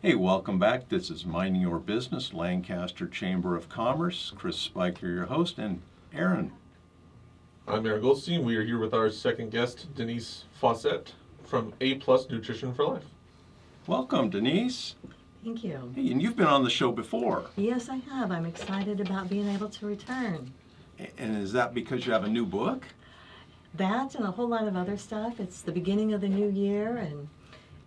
Hey, welcome back. This is Minding Your Business, Lancaster Chamber of Commerce. Chris Spiker, your host, and Aaron. I'm Aaron Goldstein. We are here with our second guest, Denise Faucette from A Plus Nutrition for Life. Welcome, Denise. Thank you. Hey, and you've been on the show before. Yes, I have. I'm excited about being able to return. And is that because you have a new book? That and a whole lot of other stuff. It's the beginning of the new year, and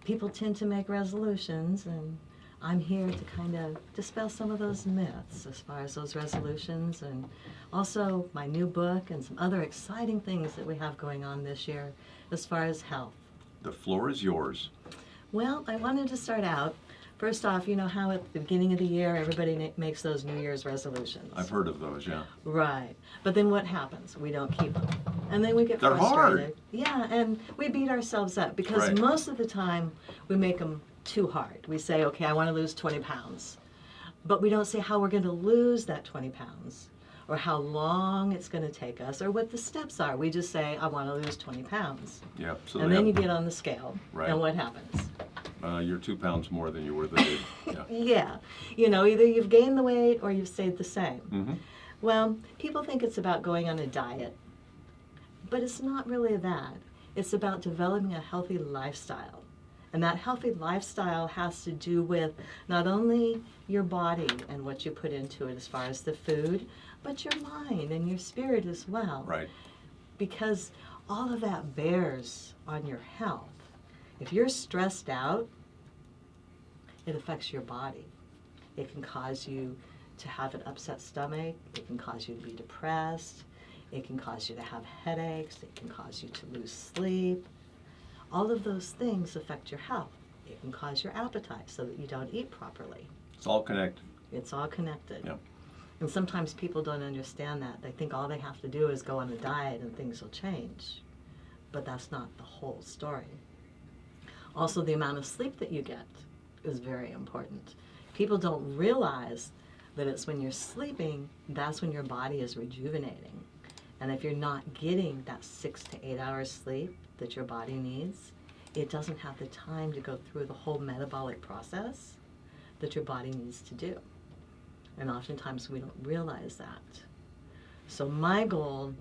people tend to make resolutions, and I'm here to kind of dispel some of those myths as far as those resolutions, and also my new book and some other exciting things that we have going on this year as far as health. The floor is yours. Well, I wanted to start out. First off, you know how at the beginning of the year everybody makes those New Year's resolutions. I've heard of those, yeah. Right. But then what happens? We don't keep them. And then we get They're frustrated. hard. Yeah, and we beat ourselves up because Right. most of the time we make them too hard. We say, okay, I want to lose 20 pounds. But we don't say how we're going to lose that 20 pounds or how long it's going to take us or what the steps are. We just say, I want to lose 20 pounds. Yep. So And then you get on the scale. Right. And what happens? You're 2 pounds more than you were the day. Yeah. Yeah. You know, either you've gained the weight or you've stayed the same. Mm-hmm. Well, people think it's about going on a diet, but it's not really that. It's about developing a healthy lifestyle. And that healthy lifestyle has to do with not only your body and what you put into it as far as the food, but your mind and your spirit as well. Right. Because all of that bears on your health. If you're stressed out, it affects your body. It can cause you to have an upset stomach. It can cause you to be depressed. It can cause you to have headaches. It can cause you to lose sleep. All of those things affect your health. It can cause your appetite so that you don't eat properly. It's all connected. It's all connected. Yeah. And sometimes people don't understand that. They think all they have to do is go on a diet and things will change. But that's not the whole story. Also, the amount of sleep that you get is very important. People don't realize that it's when you're sleeping, that's when your body is rejuvenating. And if you're not getting that 6 to 8 hours sleep that your body needs, it doesn't have the time to go through the whole metabolic process that your body needs to do. And oftentimes we don't realize that. So my goal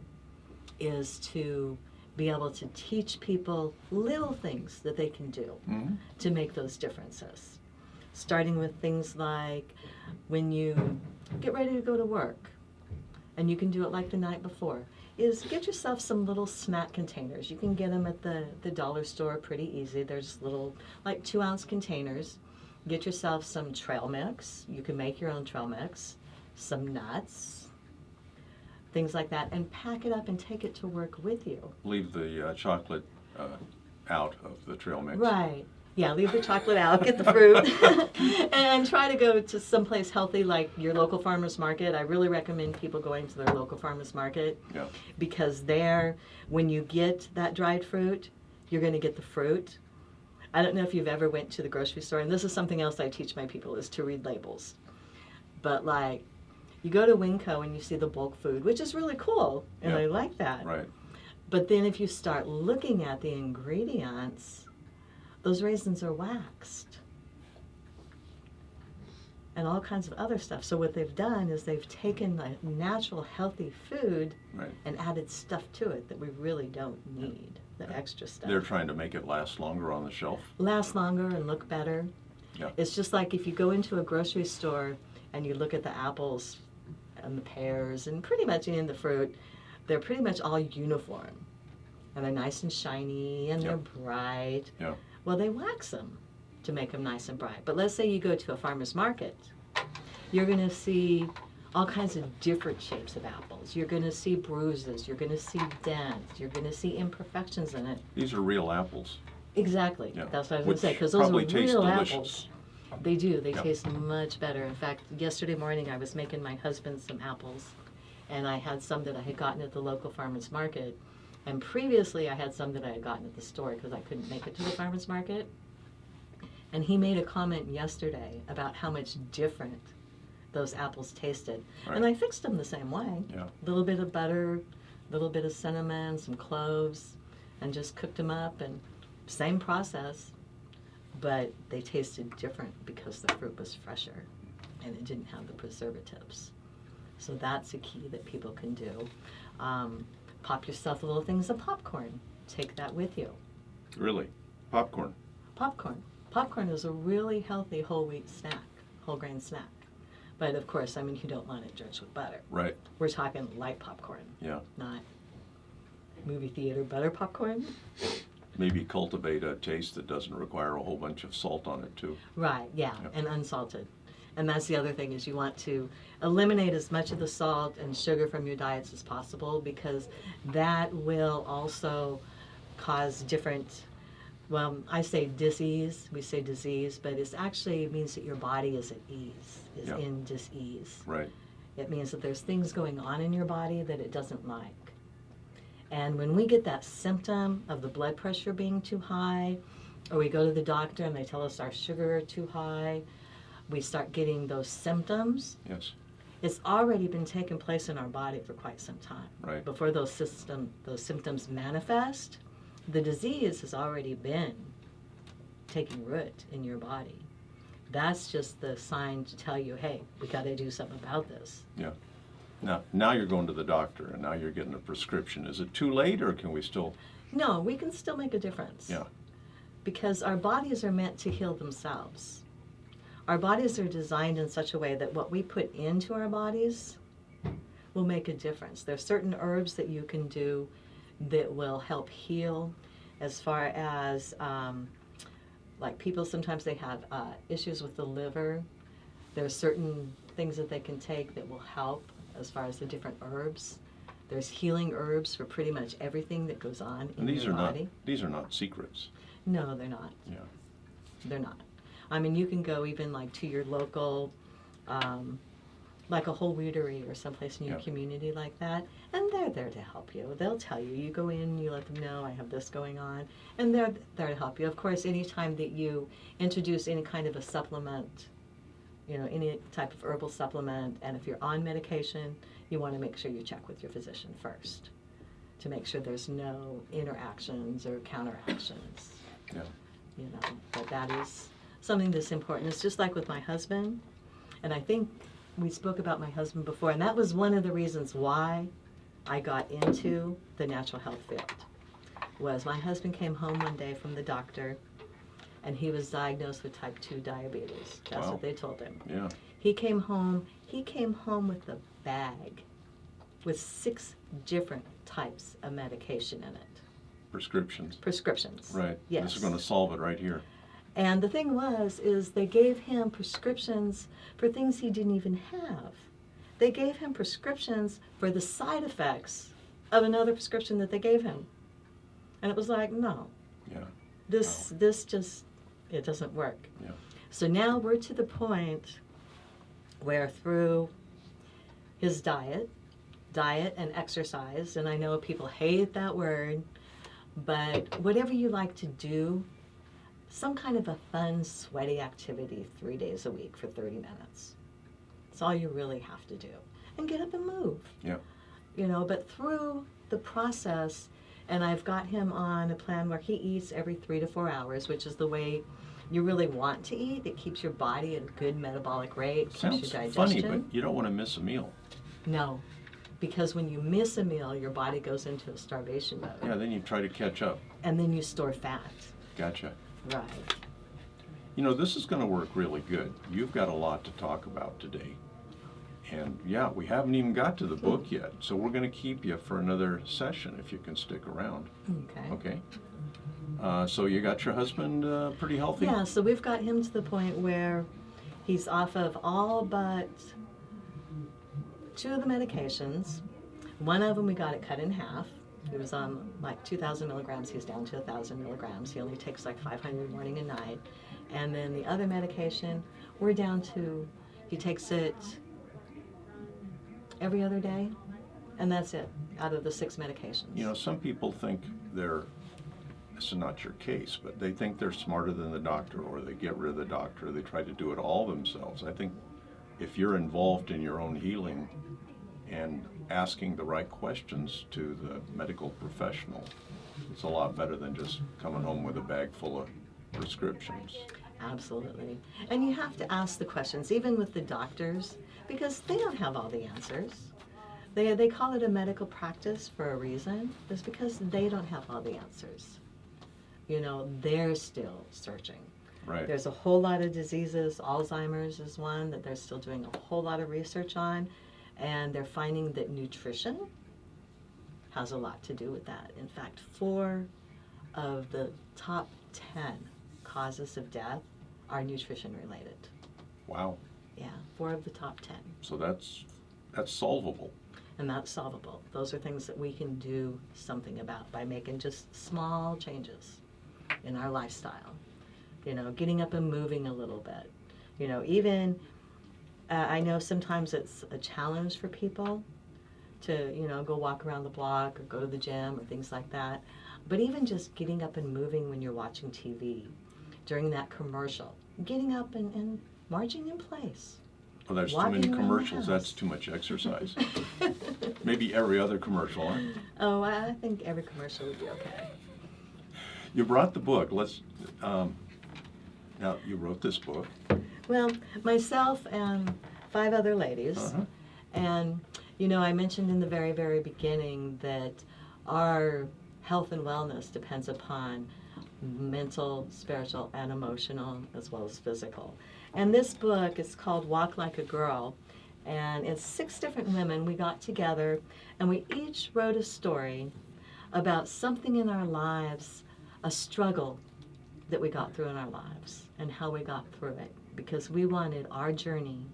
is to be able to teach people little things that they can do to make those differences. Starting with things like when you get ready to go to work, and you can do it like the night before, is get yourself some little snack containers. You can get them at the dollar store pretty easy. There's little like 2-ounce containers. Get yourself some trail mix. You can make your own trail mix, some nuts, things like that, and pack it up and take it to work with you. Leave the chocolate out of the trail mix. Right. Yeah, leave the chocolate out, get the fruit, and try to go to someplace healthy like your local farmer's market. I really recommend people going to their local farmer's market. Yeah. Because there, when you get that dried fruit, you're going to get the fruit. I don't know if you've ever went to the grocery store, and this is something else I teach my people, is to read labels. But like, you go to Winco and you see the bulk food, which is really cool, and Yeah. I like that. Right. But then if you start looking at the ingredients, those raisins are waxed and all kinds of other stuff. So what they've done is they've taken the natural healthy food Right. and added stuff to it that we really don't need, the extra stuff. They're trying to make it last longer on the shelf. Last longer and look better. Yeah. It's just like if you go into a grocery store and you look at the apples and the pears and pretty much any of the fruit, they're pretty much all uniform. And they're nice and shiny and they're bright. Yeah. Well, they wax them to make them nice and bright. But let's say you go to a farmer's market. You're going to see all kinds of different shapes of apples. You're going to see bruises. You're going to see dents. You're going to see imperfections in it. These are real apples. Exactly. Yeah. That's what I was going Which to say, because those are probably taste real delicious. apples. They do. They Yeah. taste much better. In fact, yesterday morning I was making my husband some apples, and I had some that I had gotten at the local farmer's market. And previously I had some that I had gotten at the store because I couldn't make it to the farmer's market. And he made a comment yesterday about how much different those apples tasted. Right. And I fixed them the same way. Yeah. A little bit of butter, a little bit of cinnamon, some cloves, and just cooked them up, and same process. but they tasted different because the fruit was fresher and it didn't have the preservatives. So that's a key that people can do. Pop yourself little things of popcorn. Take that with you. Really? Popcorn? Popcorn. Popcorn is a really healthy whole wheat snack, whole grain snack. But of course, I mean, you don't want it drenched with butter. Right. We're talking light popcorn, Yeah. not movie theater butter popcorn. Maybe cultivate a taste that doesn't require a whole bunch of salt on it too. Right, yeah, Yep. and unsalted. And that's the other thing, is you want to eliminate as much of the salt and sugar from your diets as possible, because that will also cause different, well, I say disease, we say disease, but it actually means that your body is at ease, is Yep. in dis-ease. Right. It means that there's things going on in your body that it doesn't like. And when we get that symptom of the blood pressure being too high, or we go to the doctor and they tell us our sugar are too high, we start getting those symptoms. Yes. It's already been taking place in our body for quite some time. Right. Before those symptoms manifest, the disease has already been taking root in your body. That's just the sign to tell you, hey, we got to do something about this. Yeah. Now you're going to the doctor and now you're getting a prescription. Is it too late, or can we still? No, we can still make a difference. Yeah. Because our bodies are meant to heal themselves. Our bodies are designed in such a way that what we put into our bodies will make a difference. There are certain herbs that you can do that will help heal, as far as like people, sometimes they have issues with the liver. There are certain things that they can take that will help as far as the different herbs. There's healing herbs for pretty much everything that goes on in And these your are body. not. These are not secrets. No, they're not. Yeah. They're not. I mean, you can go even like to your local, like a whole weedery or someplace in your Yeah. community like that, and they're there to help you. They'll tell you. You go in, you let them know, I have this going on, and they're there to help you. Of course, anytime that you introduce any kind of a supplement, you know, any type of herbal supplement, and if you're on medication, you want to make sure you check with your physician first to make sure there's no interactions or counteractions. Yeah. You know, but that is something that's important. It's just like with my husband, and I think we spoke about my husband before, and that was one of the reasons why I got into the natural health field. Was my husband came home one day from the doctor, and he was diagnosed with type 2 diabetes. That's Wow. what they told him. Yeah. He came home with a bag with 6 different types of medication in it. Prescriptions. Prescriptions. Right. Yes. This is going to solve it right here. And the thing is they gave him prescriptions for things he didn't even have. They gave him prescriptions for the side effects of another prescription that they gave him. And it was like, no, Yeah. this just, it doesn't work. Yeah. So now we're to the point where through his diet and exercise, and I know people hate that word, but whatever you like to do, some kind of a fun, sweaty activity 3 days a week for 30 minutes. That's all you really have to do. And get up and move. Yeah. You know, but through the process, and I've got him on a plan where he eats every 3 to 4 hours, which is the way you really want to eat. It keeps your body at a good metabolic rate, keeps Sounds your funny, digestion. but you don't want to miss a meal. No, because when you miss a meal, your body goes into a starvation mode. Yeah. Then you try to catch up. And then you store fat. Gotcha. Right. You know, this is going to work really good. You've got a lot to talk about today. And yeah, we haven't even got to the book yet. So we're going to keep you for another session if you can stick around. Okay. Okay? So you got your husband pretty healthy? Yeah, so we've got him to the point where he's off of all but 2 of the medications. One of them we got it cut in half. He was on like 2,000 milligrams. He's down to 1,000 milligrams. He only takes like 500 morning and night. And then the other medication, we're down to, he takes it every other day, and that's it, out of the 6 medications. You know, some people think this is not your case, but they think they're smarter than the doctor, or they get rid of the doctor, they try to do it all themselves. I think if you're involved in your own healing and asking the right questions to the medical professional, it's a lot better than just coming home with a bag full of prescriptions. Absolutely. And you have to ask the questions, even with the doctors, because they don't have all the answers. They call it a medical practice for a reason. It's because they don't have all the answers. You know, they're still searching. Right. There's a whole lot of diseases. Alzheimer's is one that they're still doing a whole lot of research on. And they're finding that nutrition has a lot to do with that. In fact, 4 of the top 10 causes of death are nutrition related. Wow. Yeah, 4 of the top 10. So that's solvable. And that's solvable. Those are things that we can do something about by making just small changes in our lifestyle. You know, getting up and moving a little bit. You know, even, I know sometimes it's a challenge for people to, you know, go walk around the block or go to the gym or things like that. But even just getting up and moving when you're watching TV, during that commercial, getting up and marching in place. Well, there's too Walking many around the commercials. That's house. too much exercise. Maybe every other commercial, huh? Oh, I think every commercial would be okay. You brought the book. Let's, now, you wrote this book. Well, myself and 5 other ladies. Uh-huh. And, you know, I mentioned in the very, very beginning that our health and wellness depends upon mental, spiritual, and emotional, as well as physical. And this book is called Walk Like a Girl, and it's 6 different women. We got together, and we each wrote a story about something in our lives, a struggle that we got through in our lives, and how we got through it, because we wanted our journey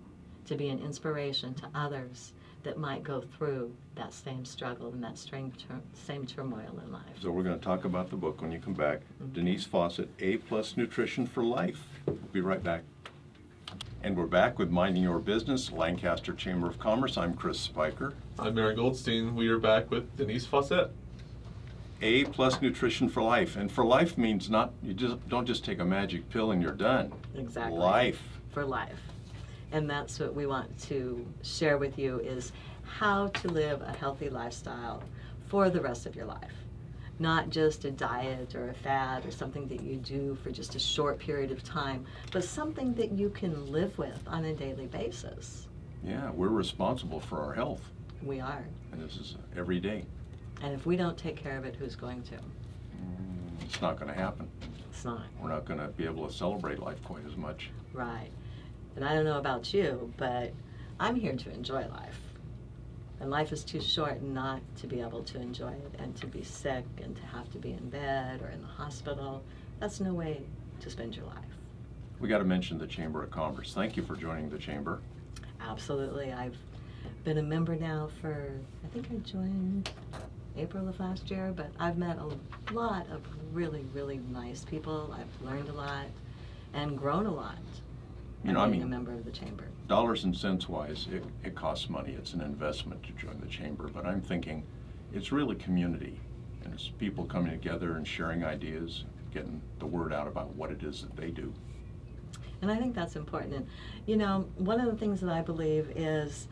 to be an inspiration to others that might go through that same struggle and that same turmoil in life. So we're going to talk about the book when you come back. Denise Faucette, A+ Nutrition for Life. We'll be right back. And we're back with Minding Your Business, Lancaster Chamber of Commerce. I'm Chris Spiker. I'm Aaron Goldstein. We are back with Denise Faucette. A+ Nutrition for Life. And for life means not, you just don't just take a magic pill and you're done. Exactly. Life. For life. And that's what we want to share with you, is how to live a healthy lifestyle for the rest of your life. Not just a diet or a fad or something that you do for just a short period of time, but something that you can live with on a daily basis. Yeah, we're responsible for our health. We are. And this is every day. And if we don't take care of it, who's going to? It's not going to happen. It's not. We're not going to be able to celebrate life quite as much. Right. And I don't know about you, but I'm here to enjoy life. And life is too short not to be able to enjoy it, and to be sick and to have to be in bed or in the hospital. That's no way to spend your life. We got to mention the Chamber of Commerce. Thank you for joining the Chamber. Absolutely. I've been a member now for, I think I joined April of last year, but I've met a lot of really, really nice people. I've learned a lot and grown a lot. You know, I being mean, a member of the Chamber. Dollars and cents wise, it costs money. It's an investment to join the Chamber. But I'm thinking it's really community. And it's people coming together and sharing ideas, getting the word out about what it is that they do. And I think that's important. And, you know, one of the things that I believe is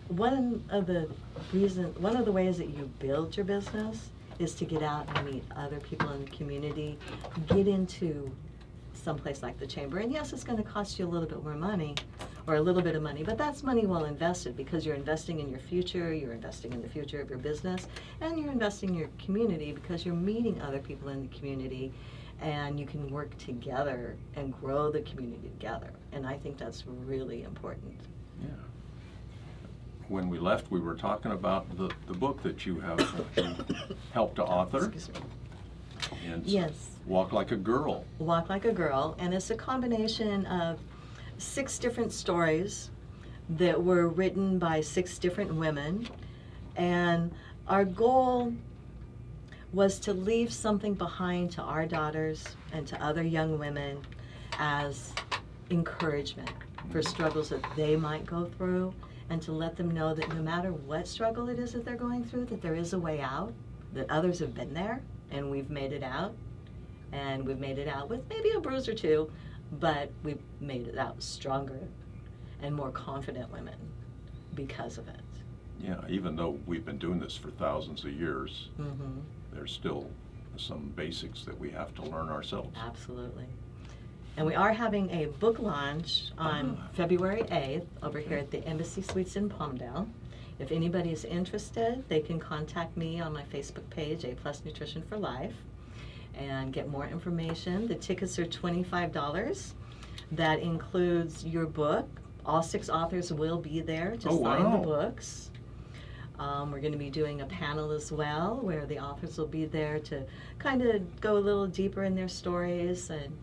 one of the ways that you build your business is to get out and meet other people in the community, get into someplace like the Chamber. And yes, it's going to cost you a little bit more money, or a little bit of money, but that's money well invested, because you're investing in your future, you're investing in the future of your business, and you're investing in your community because you're meeting other people in the community, and you can work together and grow the community together. And I think that's really important. Yeah. When we left, we were talking about the book that you have helped to author. Excuse me. And Yes. Walk Like a Girl. Walk Like a Girl, and it's a combination of 6 different stories that were written by 6 different women, and our goal was to leave something behind to our daughters and to other young women as encouragement for struggles that they might go through, and to let them know that no matter what struggle it is that they're going through, that there is a way out, that others have been there, and we've made it out. And we've made it out with maybe a bruise or 2, but we've made it out stronger and more confident women because of it. Yeah, even though we've been doing this for thousands of years, Mm-hmm. there's still some basics that we have to learn ourselves. Absolutely. And we are having a book launch on February 8th over here at the Embassy Suites in Palmdale. If anybody is interested, they can contact me on my Facebook page, A Plus Nutrition for Life, and get more information. The tickets are $25. That includes your book. All 6 authors will be there to sign the books. We're going to be doing a panel as well where the authors will be there to kind of go a little deeper in their stories and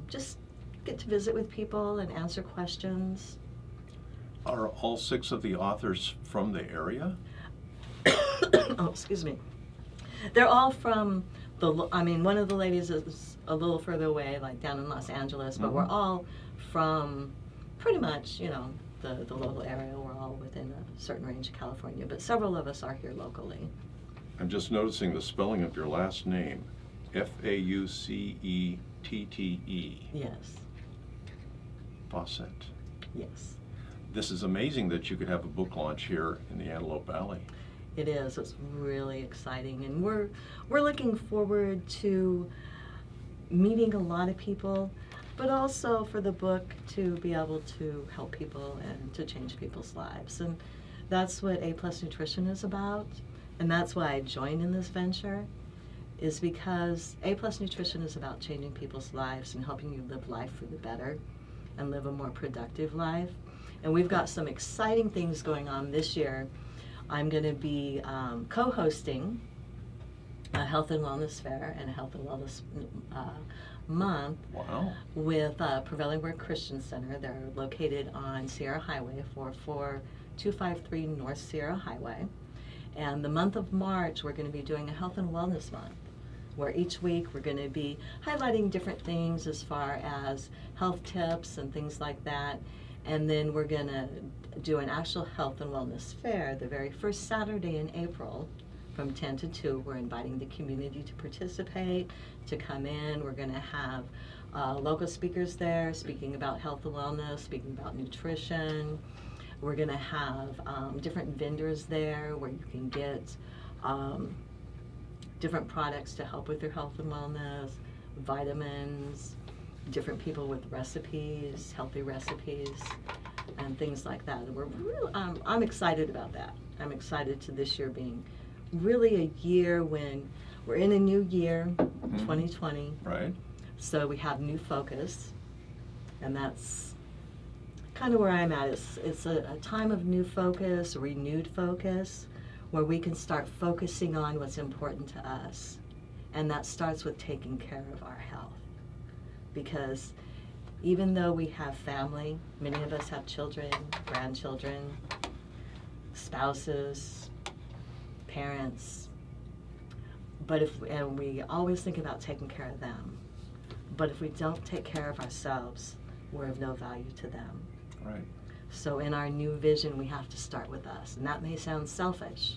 just get to visit with people and answer questions. Are all 6 of the authors from the area? Oh, excuse me. They're all from one of the ladies is a little further away, like down in Los Angeles, but we're all from pretty much, the local area. We're all within a certain range of California, but several of us are here locally. I'm just noticing the spelling of your last name, Faucette. Yes. Faucette. Yes. This is amazing that you could have a book launch here in the Antelope Valley. It is. It's really exciting, and we're looking forward to meeting a lot of people, but also for the book to be able to help people and to change people's lives. And that's what A Plus Nutrition is about, and that's why I joined in this venture, is because A Plus Nutrition is about changing people's lives and helping you live life for the better and live a more productive life. And we've got some exciting things going on this year. I'm going to be co-hosting a health and wellness fair and a health and wellness month with Prevailing Word Christian Center. They're located on Sierra Highway, 44253 North Sierra Highway. And the month of March, we're going to be doing a health and wellness month, where each week we're going to be highlighting different things as far as health tips and things like that. And then we're going to do an actual health and wellness fair the very first Saturday in April from 10 to 2. We're inviting the community to participate, to come in. We're going to have local speakers there speaking about health and wellness, speaking about nutrition. We're going to have different vendors there where you can get different products to help with your health and wellness, vitamins, different people with recipes, healthy recipes, and things like that. And we're really, I'm excited about that. I'm excited to this year being really a year when we're in a new year, 2020. Right. So we have new focus, and that's kind of where I'm at. It's a time of new focus, renewed focus, where we can start focusing on what's important to us. And that starts with taking care of our health. Because even though we have family, many of us have children, grandchildren, spouses, parents, and we always think about taking care of them. But if we don't take care of ourselves, we're of no value to them. Right. So in our new vision, we have to start with us. And that may sound selfish,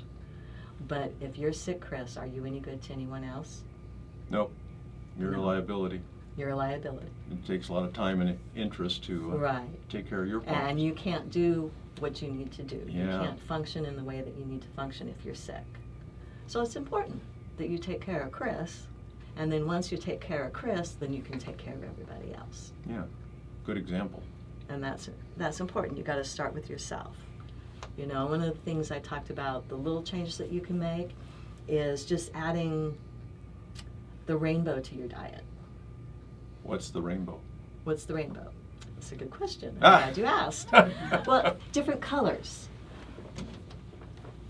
but if you're sick, Chris, are you any good to anyone else? Nope. You're a liability. You're a liability. It takes a lot of time and interest to take care of your problems. And you can't do what you need to do. Yeah. You can't function in the way that you need to function if you're sick. So it's important that you take care of Chris, and then once you take care of Chris, then you can take care of everybody else. Yeah, good example. And that's important. You got to start with yourself. You know, one of the things I talked about, the little changes that you can make, is just adding the rainbow to your diet. What's the rainbow? What's the rainbow? That's a good question. I'm glad you asked. Well, different colors.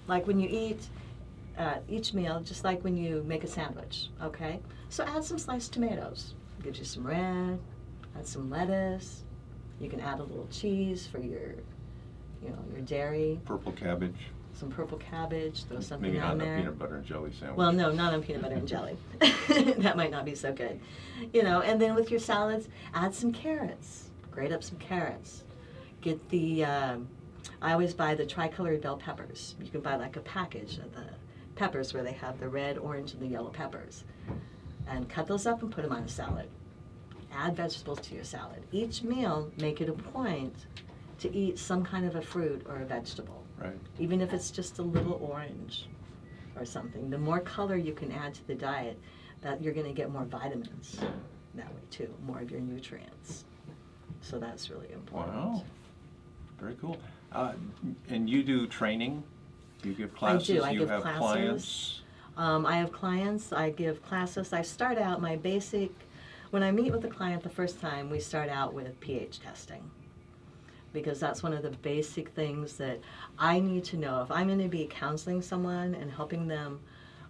Like when you eat each meal, just like when you make a sandwich, okay? So add some sliced tomatoes. Gives you some red, add some lettuce. You can add a little cheese for your dairy. Purple cabbage. Some purple cabbage, throw something Maybe on not there. a peanut butter and jelly sandwich. Well, no, not on peanut butter and jelly. That might not be so good. And then with your salads, add some carrots. Grate up some carrots. Get the, I always buy the tricolored bell peppers. You can buy like a package of the peppers where they have the red, orange, and the yellow peppers. And cut those up and put them on a salad. Add vegetables to your salad. Each meal, make it a point to eat some kind of a fruit or a vegetable. Right. Even if it's just a little orange. or something. The more color you can add to the diet, that you're going to get more vitamins that way too, more of your nutrients. So that's really important. Wow. Very cool. And you do training? You give classes? I do. I you give have classes. clients? I have clients. I give classes. I start out my basic, when I meet with a client the first time, we start out with pH testing. Because that's one of the basic things that I need to know. If I'm going to be counseling someone and helping them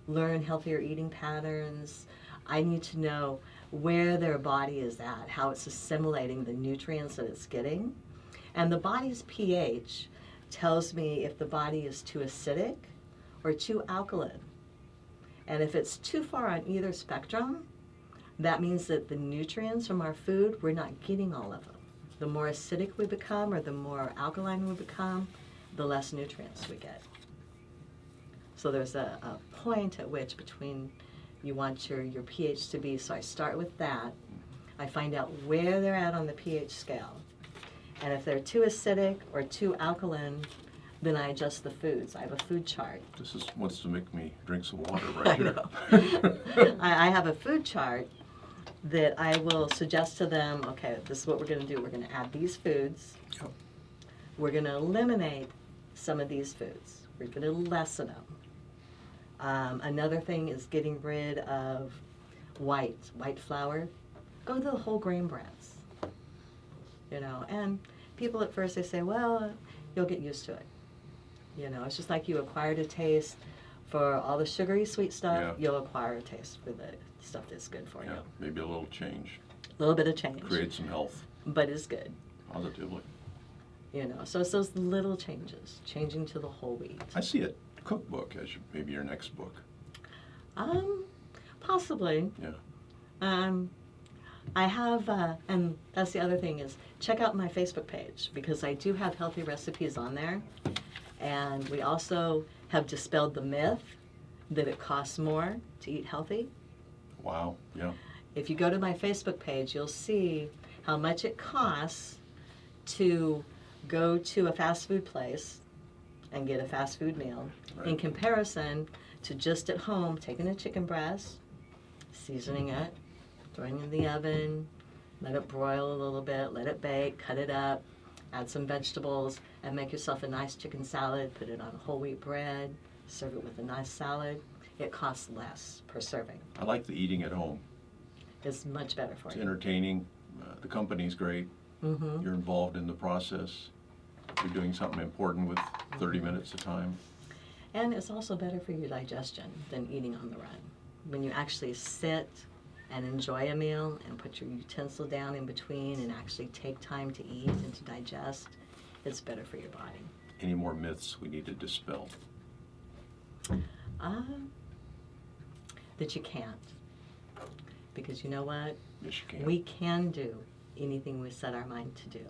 learn healthier eating patterns, I need to know where their body is at, how it's assimilating the nutrients that it's getting. And the body's pH tells me if the body is too acidic or too alkaline. And if it's too far on either spectrum, that means that the nutrients from our food, we're not getting all of them. The more acidic we become or the more alkaline we become, the less nutrients we get. So there's a point at which between you want your pH to be, so I start with that. I find out where they're at on the pH scale. And if they're too acidic or too alkaline, then I adjust the foods. I have a food chart. This is wants to make me drink some water right I here. know. I have a food chart that I will suggest to them, okay, this is what we're going to do. We're going to add these foods. Yep. We're going to eliminate some of these foods. We're going to lessen them. Another thing is getting rid of white flour. Go to the whole grain breads. You know, and people at first they say, well, you'll get used to it. You know, it's just like you acquired a taste for all the sugary sweet stuff, Yeah. you'll acquire a taste for the stuff that's good for Yeah, you. maybe a little change. A little bit of change, Create some health but it's good. positively. You know, so it's those little changes, changing to the whole wheat. I see a cookbook as maybe your next book. Possibly. Yeah. I have, and that's the other thing is, check out my Facebook page because I do have healthy recipes on there. And we also have dispelled the myth that it costs more to eat healthy. Wow. Yeah. If you go to my Facebook page, you'll see how much it costs to go to a fast food place and get a fast food meal Right. in comparison to just at home taking a chicken breast, seasoning it, throwing it in the oven, let it broil a little bit, let it bake, cut it up, add some vegetables, and make yourself a nice chicken salad, put it on whole wheat bread, serve it with a nice salad. It costs less per serving. I like the eating at home. It's much better for It's you. entertaining. The company's great. Mm-hmm. You're involved in the process. You're doing something important with 30 minutes of time. And it's also better for your digestion than eating on the run. When you actually sit and enjoy a meal and put your utensil down in between and actually take time to eat and to digest, it's better for your body. Any more myths we need to dispel? That you can't. Because you know what? Yes, you can. We can do anything we set our mind to do.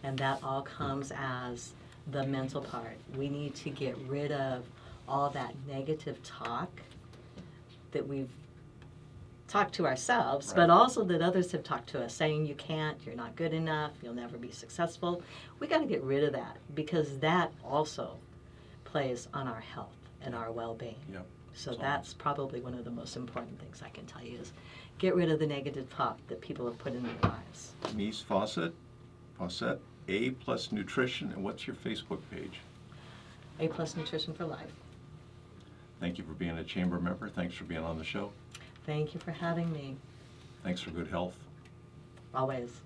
And that all comes as the mental part. We need to get rid of all that negative talk that we've talked to ourselves, Right. but also that others have talked to us, saying you can't, you're not good enough, you'll never be successful. We got to get rid of that because that also plays on our health and our well-being. Yep. So So- that's probably one of the most important things I can tell you is get rid of the negative talk that people have put in their lives. Denise Faucette, A Plus Nutrition, and what's your Facebook page? A+ Nutrition for Life. Thank you for being a chamber member. Thanks for being on the show. Thank you for having me. Thanks for good health. Always.